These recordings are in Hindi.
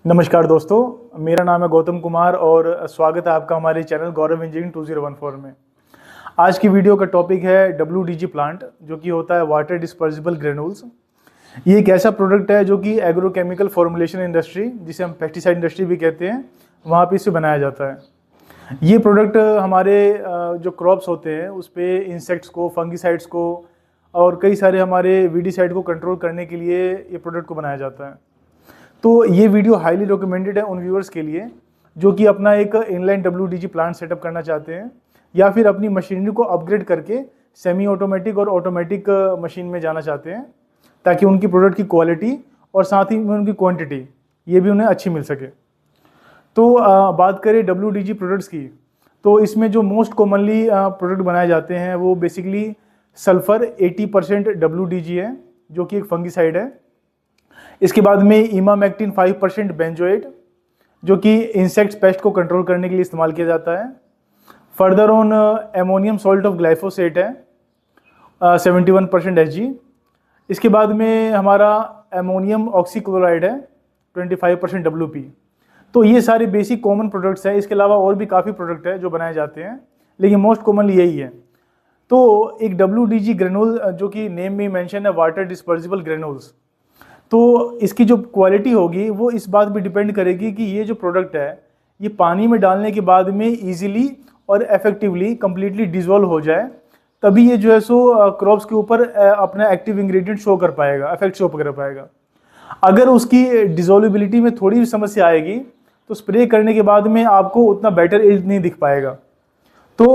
नमस्कार दोस्तों, मेरा नाम है गौतम कुमार और स्वागत है आपका हमारे चैनल गौरव इंजीनियरिंग 2014 में। आज की वीडियो का टॉपिक है WDG प्लांट, जो कि होता है वाटर डिस्पर्सिबल ग्रेनुल्स। ये एक ऐसा प्रोडक्ट है जो कि एग्रोकेमिकल फॉर्मुलेशन इंडस्ट्री, जिसे हम पेस्टिसाइड इंडस्ट्री भी कहते हैं, वहाँ पे इसे बनाया जाता है। ये प्रोडक्ट हमारे जो क्रॉप्स होते हैं उस पर इंसेक्ट्स को, फंगिसाइड्स को और कई सारे हमारे वीडीसाइड को कंट्रोल करने के लिए ये प्रोडक्ट को बनाया जाता है। तो ये वीडियो हाईली रिकमेंडेड है उन व्यूअर्स के लिए जो कि अपना एक इनलाइन WDG प्लांट सेटअप करना चाहते हैं या फिर अपनी मशीनरी को अपग्रेड करके सेमी ऑटोमेटिक और ऑटोमेटिक मशीन में जाना चाहते हैं, ताकि उनकी प्रोडक्ट की क्वालिटी और साथ ही में उनकी क्वांटिटी ये भी उन्हें अच्छी मिल सके। तो बात करें WDG प्रोडक्ट्स की, तो इसमें जो मोस्ट कॉमनली प्रोडक्ट बनाए जाते हैं वो बेसिकली सल्फर 80% WDG है, जो कि एक फंगिसाइड है। इसके बाद में इमामेक्टिन 5% बेंजोएट, जो कि इंसेक्ट्स पेस्ट को कंट्रोल करने के लिए इस्तेमाल किया जाता है। Further on ammonium salt of glyphosate है 71% Hg। इसके बाद में हमारा एमोनियम ऑक्सीक्लोराइड है 25% WP। तो ये सारे बेसिक कॉमन प्रोडक्ट्स हैं। इसके अलावा और भी काफ़ी प्रोडक्ट है जो बनाए जाते हैं, लेकिन मोस्ट कॉमनली यही है। तो एक WDG ग्रेनुल, जो कि नेम में मेंशन है वाटर डिस्पर्सिबल ग्रेनुल्स, तो इसकी जो क्वालिटी होगी वो इस बात पे डिपेंड करेगी कि ये जो प्रोडक्ट है ये पानी में डालने के बाद में इजीली और इफेक्टिवली कंप्लीटली डिजोल्व हो जाए, तभी ये जो है सो क्रॉप्स के ऊपर अपना एक्टिव इंग्रेडिएंट शो कर पाएगा, इफेक्ट शो कर पाएगा। अगर उसकी डिजोल्वेबिलिटी में थोड़ी भी समस्या आएगी तो स्प्रे करने के बाद में आपको उतना बेटर इल्ड नहीं दिख पाएगा। तो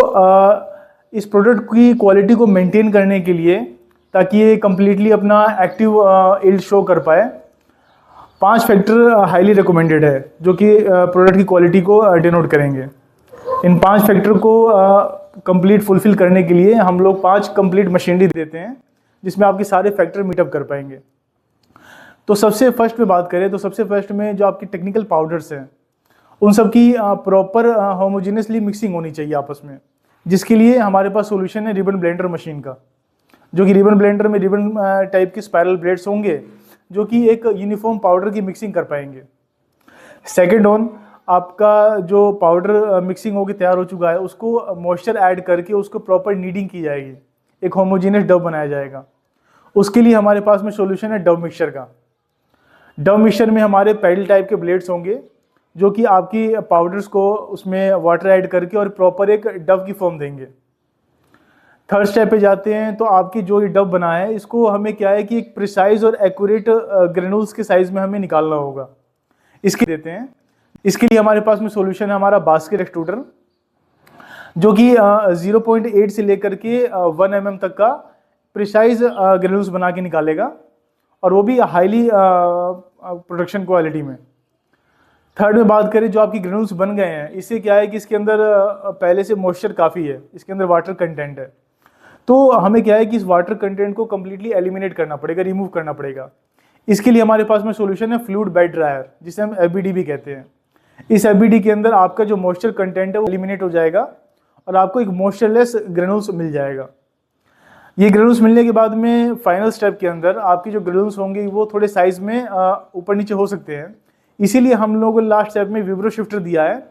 इस प्रोडक्ट की क्वालिटी को मेंटेन करने के लिए, ताकि ये कम्प्लीटली अपना एक्टिव इल्ड शो कर पाए, 5 फैक्टर हाईली रिकमेंडेड है जो कि प्रोडक्ट की क्वालिटी को डिनोट करेंगे। इन 5 फैक्टर को कंप्लीट फुलफिल करने के लिए हम लोग 5 कंप्लीट मशीनरी देते हैं, जिसमें आपके सारे फैक्टर मीटअप कर पाएंगे। तो सबसे फर्स्ट में बात करें तो सबसे फर्स्ट में जो आपकी टेक्निकल पाउडर्स हैं उन सब की प्रॉपर होमोजेनियसली मिक्सिंग होनी चाहिए आपस में, जिसके लिए हमारे पास सोल्यूशन है रिबन ब्लेंडर मशीन का, जो कि रिबन ब्लेंडर में रिबन टाइप के स्पायरल ब्लेड्स होंगे जो कि एक यूनिफॉर्म पाउडर की मिक्सिंग कर पाएंगे। सेकेंड ऑन, आपका जो पाउडर मिक्सिंग होकर तैयार हो चुका है उसको मॉइस्चर ऐड करके उसको प्रॉपर नीडिंग की जाएगी, एक होमोजेनियस डव बनाया जाएगा। उसके लिए हमारे पास में सॉल्यूशन है डव मिक्सचर का। डव मिक्सचर में हमारे पैडल टाइप के ब्लेड्स होंगे जो कि आपकी पाउडर्स को उसमें वाटर ऐड करके और प्रॉपर एक डव की फॉर्म देंगे। थर्ड स्टेप पे जाते हैं तो आपकी जो ये डव बना है इसको हमें क्या है कि एक प्रिसाइज और एक्यूरेट ग्रेनुल्स के साइज में हमें निकालना होगा। इसके देते हैं, इसके लिए हमारे पास में सॉल्यूशन है हमारा बास्केट एक्सट्रूडर, जो कि 0.8 से लेकर के 1 mm तक का प्रिसाइज ग्रेनुल्स बना के निकालेगा, और वो भी हाईली प्रोडक्शन क्वालिटी में। थर्ड में बात करें, जो आपकी ग्रेनुल्स बन गए हैं, इससे क्या है कि इसके अंदर पहले से मॉइस्चर काफ़ी है, इसके अंदर वाटर कंटेंट है, तो हमें क्या है कि इस वाटर कंटेंट को कम्प्लीटली एलिमिनेट करना पड़ेगा, रिमूव करना पड़ेगा। इसके लिए हमारे पास में सॉल्यूशन है फ्लूइड बेड ड्रायर, जिसे हम FBD भी कहते हैं। इस FBD के अंदर आपका जो मॉइस्चर कंटेंट है वो एलिमिनेट हो जाएगा और आपको एक मॉइस्चरलेस ग्रेनुल्स मिल जाएगा। ये ग्रेनुल्स मिलने के बाद में फाइनल स्टेप के अंदर आपकी जो ग्रेनुल्स होंगे वो थोड़े साइज में ऊपर नीचे हो सकते हैं, इसीलिए हम लोगों ने लास्ट स्टेप में विब्रो शिफ्टर दिया है,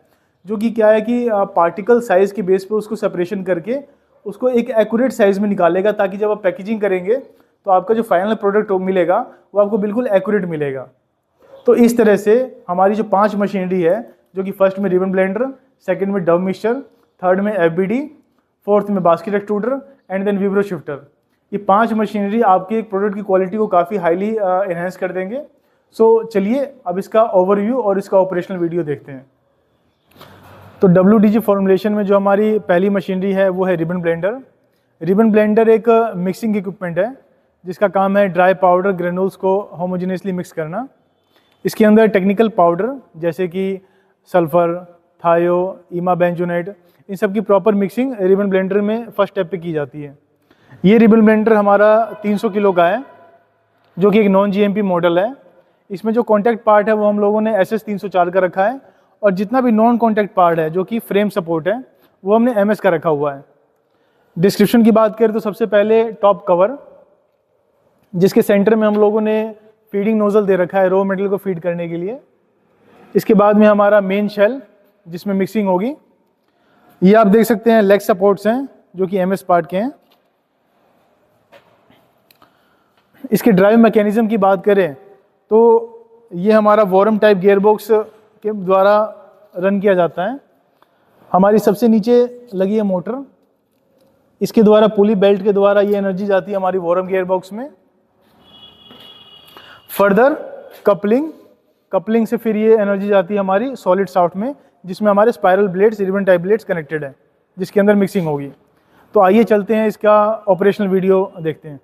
जो कि क्या है कि पार्टिकल साइज के बेस पे उसको सेपरेशन करके उसको एक एक्यूरेट साइज में निकालेगा, ताकि जब आप पैकेजिंग करेंगे तो आपका जो फाइनल प्रोडक्ट मिलेगा वो आपको बिल्कुल एक्यूरेट मिलेगा। तो इस तरह से हमारी जो 5 मशीनरी है, जो कि फर्स्ट में रिबन ब्लेंडर, सेकंड में डव मिक्सचर, थर्ड में FBD, फोर्थ में basket extruder and then vibro sifter, ये 5 मशीनरी आपके एक प्रोडक्ट की क्वालिटी को काफ़ी हाईली एनहेंस कर देंगे। सो चलिए अब इसका ओवरव्यू और इसका ऑपरेशनल वीडियो देखते हैं। तो WDG फॉर्मुलेशन में जो हमारी पहली मशीनरी है वो है रिबन ब्लेंडर। रिबन ब्लेंडर एक मिक्सिंग इक्विपमेंट है जिसका काम है ड्राई पाउडर ग्रेनुल्स को होमोजेनियसली मिक्स करना। इसके अंदर टेक्निकल पाउडर जैसे कि सल्फर, थायो, इमाबेंजोनेट, इन सब की प्रॉपर मिक्सिंग रिबन ब्लेंडर में फर्स्ट स्टेप पे की जाती है। ये रिबन ब्लेंडर हमारा 300 किलो का है, जो कि एक नॉन GMP मॉडल है। इसमें जो कॉन्टैक्ट पार्ट है वो हम लोगों ने SS 304 का रखा है, और जितना भी नॉन कॉन्टैक्ट पार्ट है जो कि फ्रेम सपोर्ट है वो हमने MS का रखा हुआ है। डिस्क्रिप्शन की बात करें तो सबसे पहले टॉप कवर, जिसके सेंटर में हम लोगों ने फीडिंग नोजल दे रखा है रॉ मटेरियल को फीड करने के लिए। इसके बाद में हमारा मेन शेल जिसमें मिक्सिंग होगी। ये आप देख सकते हैं लेग सपोर्ट्स हैं जो कि एमएस पार्ट के हैं। इसके ड्राइव मैकेनिज्म की बात करें तो ये हमारा वॉरम टाइप गियरबॉक्स के द्वारा रन किया जाता है। हमारी सबसे नीचे लगी है मोटर, इसके द्वारा पुली बेल्ट के द्वारा ये एनर्जी जाती है हमारी वॉरम गियरबॉक्स में। फर्दर कपलिंग से फिर ये एनर्जी जाती है हमारी सॉलिड शाफ्ट में, जिसमें हमारे spiral blades, ribbon type blades connected है, जिसके अंदर मिक्सिंग होगी। तो आइए चलते हैं, इसका ऑपरेशनल वीडियो देखते हैं।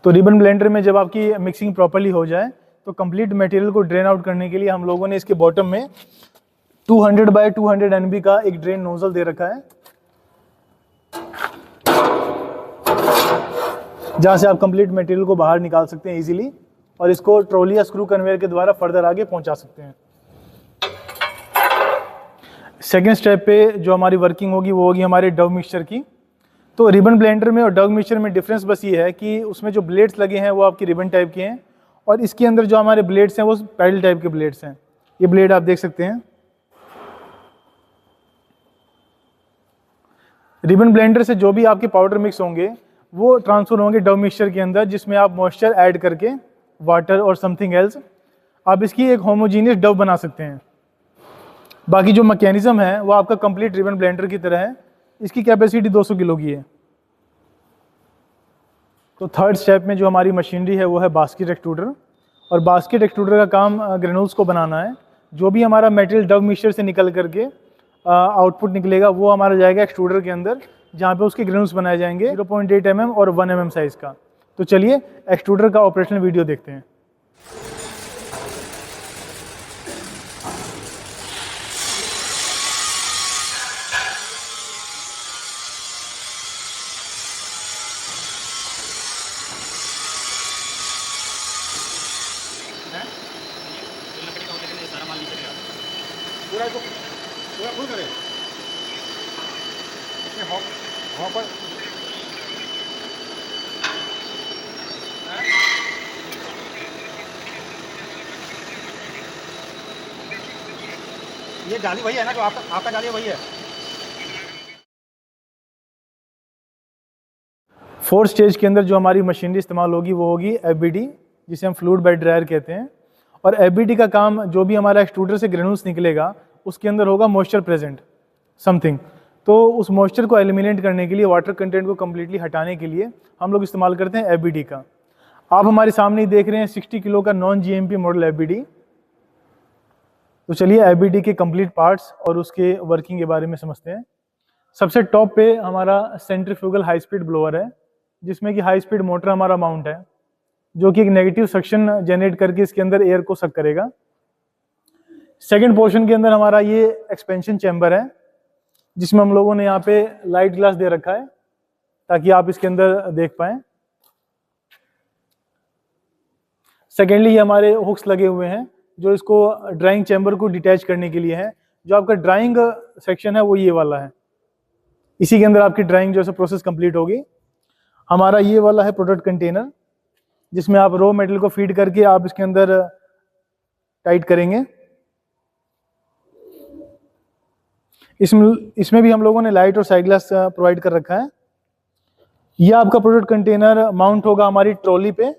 तो रिबन ब्लेंडर में जब आपकी मिक्सिंग प्रॉपर्ली हो जाए तो कंप्लीट मटेरियल को ड्रेन आउट करने के लिए हम लोगों ने इसके बॉटम में 200 बाय 200 NB का एक ड्रेन नोजल दे रखा है, जहां से आप कंप्लीट मटेरियल को बाहर निकाल सकते हैं इजीली और इसको ट्रॉली या स्क्रू कन्वेयर के द्वारा फर्दर आगे पहुंचा सकते हैं। सेकेंड स्टेप पे जो हमारी वर्किंग होगी वो होगी हमारे डव मिक्सचर की। तो रिबन ब्लेंडर में और डव मिक्सचर में डिफरेंस बस ये है कि उसमें जो ब्लेड्स लगे हैं वो आपकी रिबन टाइप के हैं और इसके अंदर जो हमारे ब्लेड्स हैं वो पैडल टाइप के ब्लेड्स हैं। ये ब्लेड आप देख सकते हैं। रिबन ब्लेंडर से जो भी आपके पाउडर मिक्स होंगे वो ट्रांसफर होंगे डव मिक्सचर के अंदर, जिसमें आप मॉइस्चर ऐड करके वाटर और समथिंग एल्स आप इसकी एक होमोजीनियस डव बना सकते हैं। बाकी जो मैकेनिज्म है वो आपका कंप्लीट रिबन ब्लेंडर की तरह है। इसकी कैपेसिटी 200 किलो की है। तो थर्ड स्टेप में जो हमारी मशीनरी है वो है बास्केट एक्सट्रूडर, और बास्केट एक्सट्रूडर का काम ग्रेनुल्स को बनाना है। जो भी हमारा मटेरियल डव मिक्सचर से निकल करके आउटपुट निकलेगा वो हमारा जाएगा एक्सट्रूडर के अंदर, जहाँ पे उसके ग्रेनुल्स बनाए जाएंगे 0.8 mm और 1 mm साइज का। तो चलिए एक्सट्रूडर का ऑपरेशनल वीडियो देखते हैं। पूरा फुल करे इसमें वहाँ पर ये जाली वही है ना जो आपका जाली वही है। फोर्थ स्टेज के अंदर जो हमारी मशीनरी इस्तेमाल होगी वो होगी FBD, जिसे हम फ्लूइड बेड ड्रायर कहते हैं। और FBD का काम, जो भी हमारा एक्सट्रूडर से ग्रेनुल्स निकलेगा उसके अंदर होगा मॉइस्चर प्रेजेंट समथिंग। तो उस मॉइस्चर को एलिमिनेट करने के लिए, वाटर कंटेंट को कम्प्लीटली हटाने के लिए हम लोग इस्तेमाल करते हैं FBD का। आप हमारे सामने ही देख रहे हैं 60 किलो का नॉन GMP मॉडल FBD। तो चलिए FBD के कंप्लीट पार्ट्स और उसके वर्किंग के बारे में समझते हैं। सबसे टॉप पे हमारा सेंट्रीफ्यूगल हाई स्पीड ब्लोअर है, जिसमें कि हाई स्पीड मोटर हमारा माउंट है, जो कि एक नेगेटिव सक्शन जनरेट करके इसके अंदर एयर को सक करेगा। सेकेंड पोर्शन के अंदर हमारा ये एक्सपेंशन चैम्बर है, जिसमें हम लोगों ने यहाँ पे लाइट ग्लास दे रखा है ताकि आप इसके अंदर देख पाएं। सेकेंडली ये हमारे हुक्स लगे हुए हैं जो इसको ड्राइंग चैम्बर को डिटैच करने के लिए है। जो आपका ड्राइंग सेक्शन है वो ये वाला है, इसी के अंदर आपकी ड्राइंग जो है प्रोसेस कंप्लीट होगी। हमारा ये वाला है प्रोडक्ट कंटेनर, जिसमें आप रॉ मेटेरियल को फीड करके आप इसके अंदर टाइट करेंगे। इसमें भी हम लोगों ने लाइट और साइड ग्लास प्रोवाइड कर रखा है। यह आपका प्रोडक्ट कंटेनर माउंट होगा हमारी ट्रॉली पे,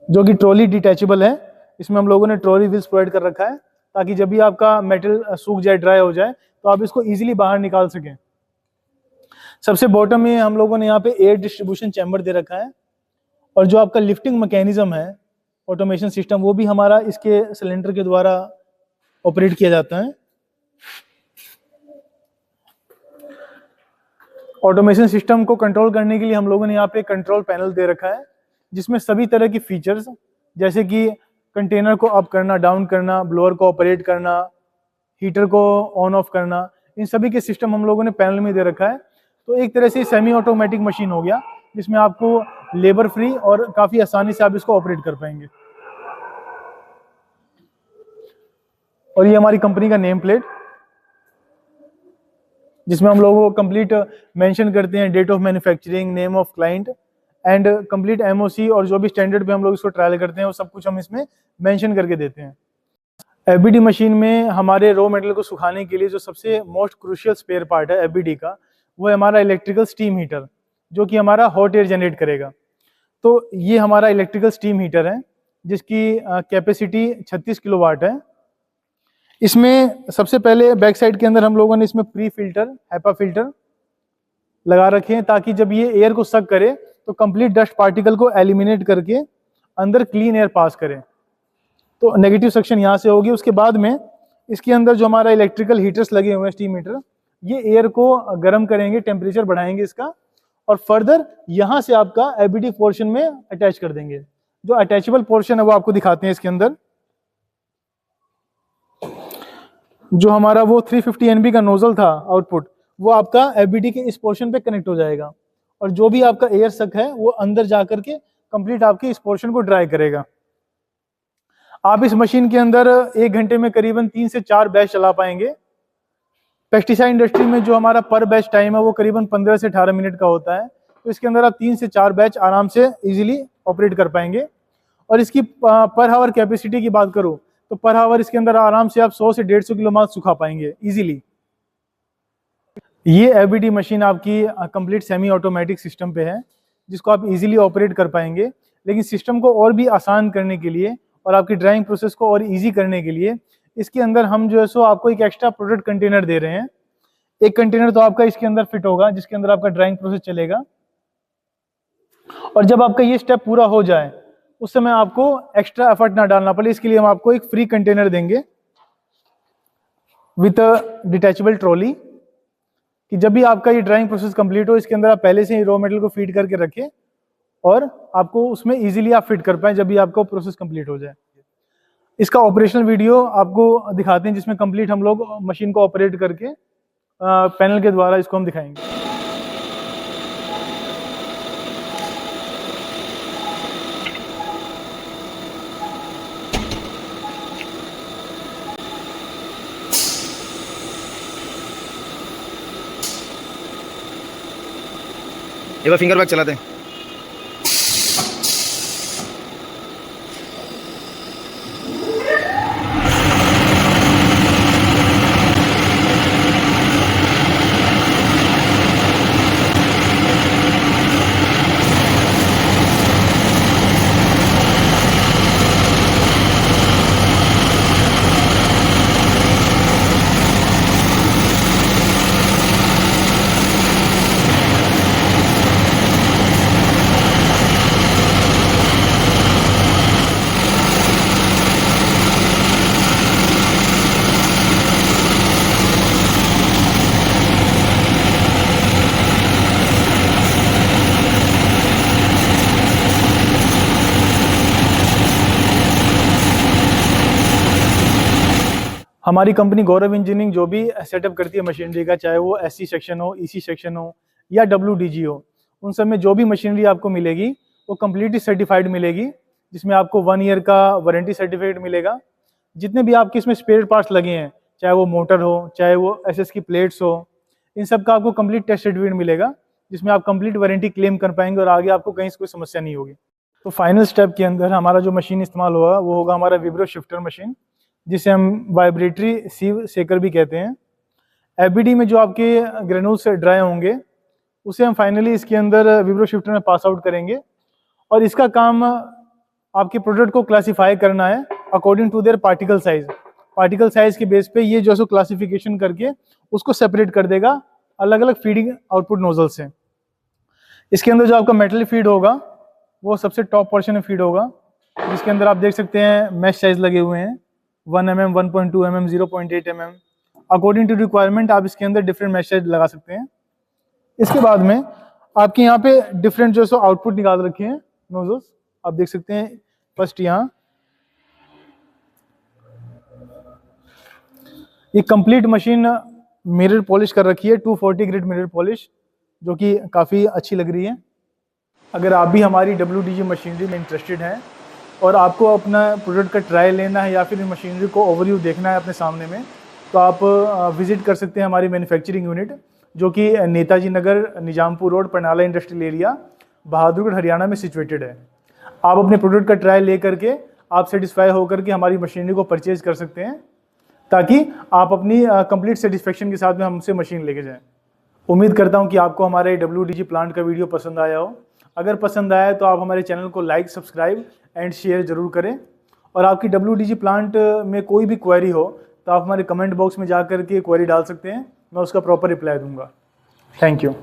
जो कि ट्रॉली डिटैचेबल है। इसमें हम लोगों ने ट्रॉली व्हील्स प्रोवाइड कर रखा है ताकि जब भी आपका मेटल सूख जाए, ड्राई हो जाए, तो आप इसको इजीली बाहर निकाल सकें। सबसे बॉटम में हम लोगों ने यहाँ पे एयर डिस्ट्रीब्यूशन चैम्बर दे रखा है, और जो आपका लिफ्टिंग मैकेनिज्म है, ऑटोमेशन सिस्टम, वो भी हमारा इसके सिलेंडर के द्वारा ऑपरेट किया जाता है। ऑटोमेशन सिस्टम को कंट्रोल करने के लिए हम लोगों ने यहाँ पे कंट्रोल पैनल दे रखा है, जिसमें सभी तरह की फीचर्स, जैसे कि कंटेनर को अप करना, डाउन करना, ब्लोअर को ऑपरेट करना, हीटर को ऑन ऑफ करना, इन सभी के सिस्टम हम लोगों ने पैनल में दे रखा है। तो एक तरह से सेमी ऑटोमेटिक मशीन हो गया, जिसमें आपको लेबर फ्री और काफ़ी आसानी से आप इसको ऑपरेट कर पाएंगे। और ये हमारी कंपनी का नेम प्लेट, जिसमें हम लोगों को कंप्लीट मेंशन करते हैं date of manufacturing, name of client and complete MOC, और जो भी स्टैंडर्ड पे हम लोग इसको ट्रायल करते हैं वो सब कुछ हम इसमें मेंशन करके देते हैं। एफबीडी मशीन में हमारे रॉ मटेरियल को सुखाने के लिए जो सबसे मोस्ट क्रूशियल स्पेयर पार्ट है एफबीडी का, वो है हमारा इलेक्ट्रिकल स्टीम हीटर, जो कि हमारा हॉट एयर जनरेट करेगा। तो ये हमारा इलेक्ट्रिकल स्टीम हीटर है, जिसकी कैपेसिटी 36 किलोवाट है। इसमें सबसे पहले बैक साइड के अंदर हम लोगों ने इसमें प्री फिल्टर, हैपा फिल्टर लगा रखे हैं, ताकि जब ये एयर को सक करे तो कंप्लीट डस्ट पार्टिकल को एलिमिनेट करके अंदर क्लीन एयर पास करे। तो नेगेटिव सेक्शन यहाँ से होगी। उसके बाद में इसके अंदर जो हमारा इलेक्ट्रिकल हीटर्स लगे हुए हैं, स्टीम हीटर, ये एयर को गर्म करेंगे, टेम्परेचर बढ़ाएंगे इसका, और फर्दर यहाँ से आपका एफबीडी पोर्शन में अटैच कर देंगे। जो अटैचेबल पोर्शन है वो आपको दिखाते हैं। इसके अंदर जो हमारा वो 350 NB का नोजल था आउटपुट, वो आपका एफबीडी के इस पोर्शन पे कनेक्ट हो जाएगा, और जो भी आपका एयर सक है वो अंदर जाकर के कंप्लीट आपके इस पोर्शन को ड्राई करेगा। आप इस मशीन के अंदर 1 घंटे में करीबन 3 से 4 बैच चला पाएंगे। पेस्टिसाइड इंडस्ट्री में जो हमारा पर बैच टाइम है वो करीबन 15 से 18 मिनट का होता है, तो इसके अंदर आप 3 से 4 बैच आराम से इजीली ऑपरेट कर पाएंगे। और इसकी पर हावर कैपेसिटी की बात करूँ तो पर हावर इसके अंदर आराम से आप 100 से 150 किलो माल सुखा पाएंगे इजीली। ये एफबीडी मशीन आपकी कंप्लीट सेमी ऑटोमेटिक सिस्टम पे है, जिसको आप इजीली ऑपरेट कर पाएंगे। लेकिन सिस्टम को और भी आसान करने के लिए और आपकी ड्राइंग प्रोसेस को और इजी करने के लिए इसके अंदर हम जो है सो आपको एक एक्स्ट्रा प्रोडक्ट कंटेनर दे रहे हैं। एक कंटेनर तो आपका इसके अंदर फिट होगा, जिसके अंदर आपका ड्राइंग प्रोसेस चलेगा। और जब आपका ये स्टेप पूरा हो जाए उस समय आपको एक्स्ट्रा एफर्ट ना डालना पड़े, इसके लिए हम आपको एक फ्री कंटेनर देंगे विथ डिटैचेबल ट्रॉली, कि जब भी आपका ये ड्राइंग प्रोसेस कंप्लीट हो, इसके अंदर आप पहले से ही रॉ मटेरियल को फीड करके रखें और आपको उसमें इजीली आप फिट कर पाएं जब भी आपका प्रोसेस कंप्लीट हो जाए। इसका ऑपरेशनल वीडियो आपको दिखाते हैं, जिसमें कंप्लीट हम लोग मशीन को ऑपरेट करके पैनल के द्वारा इसको हम दिखाएंगे। एक बार फिंगर बैग चलाते हैं। हमारी कंपनी गौरव इंजीनियरिंग जो भी सेटअप करती है मशीनरी का, चाहे वो एससी सेक्शन हो, ईसी सेक्शन हो या डब्ल्यूडीजी हो, उन सब में जो भी मशीनरी आपको मिलेगी वो कम्प्लीटली सर्टिफाइड मिलेगी, जिसमें आपको 1 ईयर का वारंटी सर्टिफिकेट मिलेगा। जितने भी आपके इसमें स्पेयर पार्ट्स लगे हैं, चाहे वो मोटर हो, चाहे वो एसएस की प्लेट्स हो, इन सब का आपको कंप्लीट टेस्ट सर्टिफिकेट मिलेगा, जिसमें आप कंप्लीट वारंटी क्लेम कर पाएंगे और आगे आपको कहीं से कोई समस्या नहीं होगी। तो फाइनल स्टेप के अंदर हमारा जो मशीन इस्तेमाल होगा वो होगा हमारा विब्रो शिफ्टर मशीन, जिसे हम वाइब्रेटरी सीव सेकर भी कहते हैं। एफबीडी में जो आपके ग्रेनुल्स से ड्राई होंगे उसे हम फाइनली इसके अंदर विब्रो शिफ्टर में पास आउट करेंगे, और इसका काम आपके प्रोडक्ट को क्लासिफाई करना है according to their particle size. Particle size के बेस पे ये जो है क्लासिफिकेशन करके उसको सेपरेट कर देगा अलग अलग फीडिंग आउटपुट नोजल से। इसके अंदर जो आपका मेटल फीड होगा वो सबसे टॉप पोर्शन में फीड होगा, जिसके अंदर आप देख सकते हैं मैश साइज लगे हुए हैं 1 mm, 1.2 mm, 0.8 mm। According to requirement आप इसके अंदर डिफरेंट मैश साइज लगा सकते हैं। इसके बाद में आपके यहाँ पे डिफरेंट जो है आउटपुट निकाल रखे हैं नोजल्स, आप देख सकते हैं। फर्स्ट यहाँ ये कंप्लीट मशीन मिरर पॉलिश कर रखी है, 240 ग्रेड मिरर पॉलिश, जो कि काफ़ी अच्छी लग रही है। अगर आप भी हमारी WDG मशीनरी में इंटरेस्टेड हैं और आपको अपना प्रोडक्ट का ट्रायल लेना है या फिर मशीनरी को ओवरव्यू देखना है अपने सामने में, तो आप विज़िट कर सकते हैं हमारी मैन्युफैक्चरिंग यूनिट, जो कि Netaji Nagar, Nizampur road, Parnala industrial area, Bahadurgarh, Haryana में सिचुएटेड है। आप अपने प्रोडक्ट का ट्रायल ले करके आप सेटिस्फाई होकर के हमारी मशीनरी को परचेज कर सकते हैं, ताकि आप अपनी कंप्लीट सेटिस्फेक्शन के साथ में हमसे मशीन लेके जाएं। उम्मीद करता हूं कि आपको हमारे WDG प्लांट का वीडियो पसंद आया हो। अगर पसंद आया तो आप हमारे चैनल को लाइक, सब्सक्राइब एंड शेयर ज़रूर करें। और आपकी WDG प्लांट में कोई भी क्वेरी हो तो आप हमारे कमेंट बॉक्स में जा कर के क्वेरी डाल सकते हैं, मैं उसका प्रॉपर रिप्लाई दूंगा। Thank you.